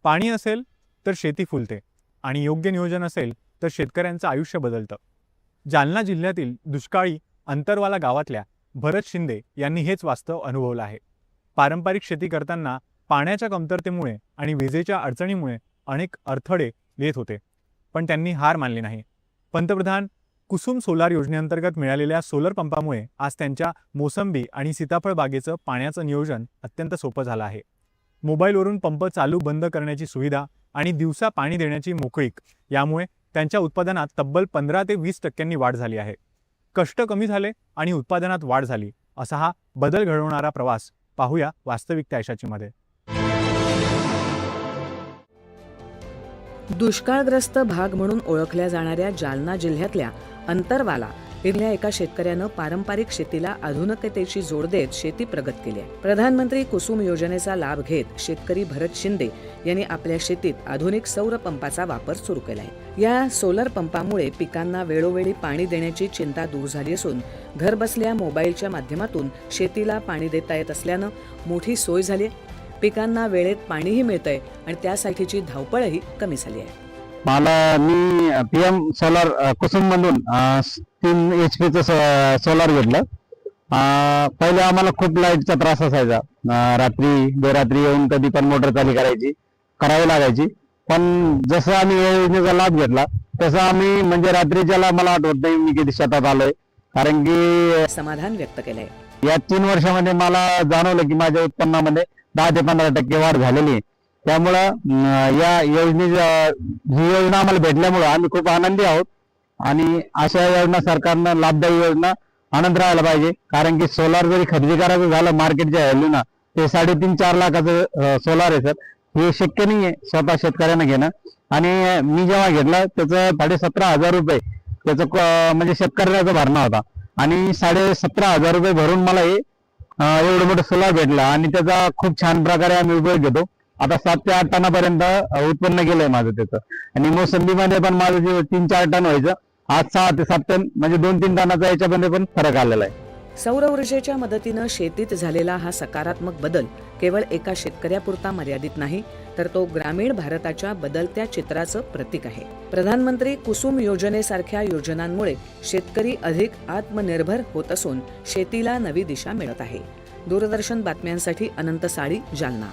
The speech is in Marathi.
पाणी असेल तर शेती फुलते आणि योग्य नियोजन असेल तर शेतकऱ्यांचं आयुष्य बदलतं। जालना जिल्ह्यातील दुष्काळी अंतरवाला गावातल्या भरत शिंदे यांनी हेच वास्तव अनुभवलं आहे। पारंपरिक शेती करताना पाण्याच्या कमतरतेमुळे आणि विजेच्या अडचणीमुळे अनेक अडथळे येत होते, पण त्यांनी हार मानली नाही। पंतप्रधान कुसुम सोलार योजनेअंतर्गत मिळालेल्या सोलर पंपामुळे आज त्यांच्या मोसंबी आणि सीताफळ बागेचं पाण्याचं नियोजन अत्यंत सोपं झालं आहे। मोबाईलवरून पंप चालू बंद करण्याची सुविधा आणि दिवसा पाणी देण्याची मोकळीक यामुळे त्यांच्या उत्पादनात तब्बल 15 ते 20% वाढ झाली आहे। कष्ट कमी झाले आणि उत्पादनात वाढ झाली, असा हा बदल घडवणारा प्रवास पाहूया वास्तविकता यशाचीमध्ये। दुष्काळग्रस्त भाग म्हणून ओळखल्या जाणाऱ्या जालना जिल्ह्यातल्या अंतरवाला इथल्या एका शेतकऱ्यानं पारंपरिक शेतीला आधुनिकतेची जोड देत शेती प्रगत केली आहे। प्रधानमंत्री कुसुम योजनेचा लाभ घेत शेतकरी भरत शिंदे यांनी आपल्या शेतीत आधुनिक सौर पंपाचा वापर सुरू केला आहे। या सोलर पंपामुळे पिकांना वेळोवेळी पाणी देण्याची चिंता दूर झाली असून घरबसल्या मोबाईलच्या माध्यमातून शेतीला पाणी देता येत असल्यानं मोठी सोय झाली आहे। पिकांना वेळेत पाणीही मिळतंय आणि त्यासाठीची धावपळही कमी झाली आहे। मी PM सोलार कुसुम मधून 3 HP चं सोलार घेतलं। पहिले आम्हाला खूप लाईटचा त्रास असायचा, रात्री बेरात्री येऊन कधी पण मोटर चालू करावी लागायची। पण जसं आम्ही या योजनेचा लाभ घेतला तसं आम्ही म्हणजे रात्रीच्याला मला आठवत नाही मी किती शेतात आलोय, कारण की समाधान व्यक्त केलंय। या 3 वर्षामध्ये मला जाणवलं की माझ्या उत्पन्नामध्ये 10 ते 15% वाढ झालेली आहे। त्यामुळं या योजनेच्या ही योजना आम्हाला भेटल्यामुळे आम्ही खूप आनंदी आहोत आणि अशा योजना सरकारनं लाभदायी योजना आणत राहायला पाहिजे। कारण की सोलार जरी खरेदी करायचं झालं मार्केटच्या व्हॅल्यूना ते 3.5-4 लाखाचं सोलार आहे सर, हे शक्य नाही आहे स्वतः शेतकऱ्यांना घेणं। आणि मी जेव्हा घेतलं त्याचं 17,500 रुपये त्याचं म्हणजे शेतकऱ्याचा भरणा होता आणि 17,500 रुपये भरून मला हे एवढं मोठं सोलार भेटलं आणि त्याचा खूप छान प्रकारे आम्ही उपयोग घेतो। आता 7 ते 8 टनापर्यंत उत्पन्न केलंय माझं त्याचं। आणि मोसंबीमध्ये पण माझं जे 3-4 टन व्हायचं आज 6 ते 7 टन म्हणजे 2-3 टनाचा याच्यामध्ये पण फरक आलेला आहे। सौर ऊर्जेच्या मदतीनं शेतीत झालेला हा सकारात्मक बदल केवळ एका शेतकऱ्यापुरता मर्यादित नाही, तर तो ग्रामीण भारताच्या बदलत्या चित्राचं प्रतीक आहे। प्रधानमंत्री कुसुम योजनेसारख्या योजनांमुळे शेतकरी अधिक आत्मनिर्भर होत असून शेतीला नवी दिशा मिळत आहे। दूरदर्शन बातम्यांसाठी अनंत साळी, जालना।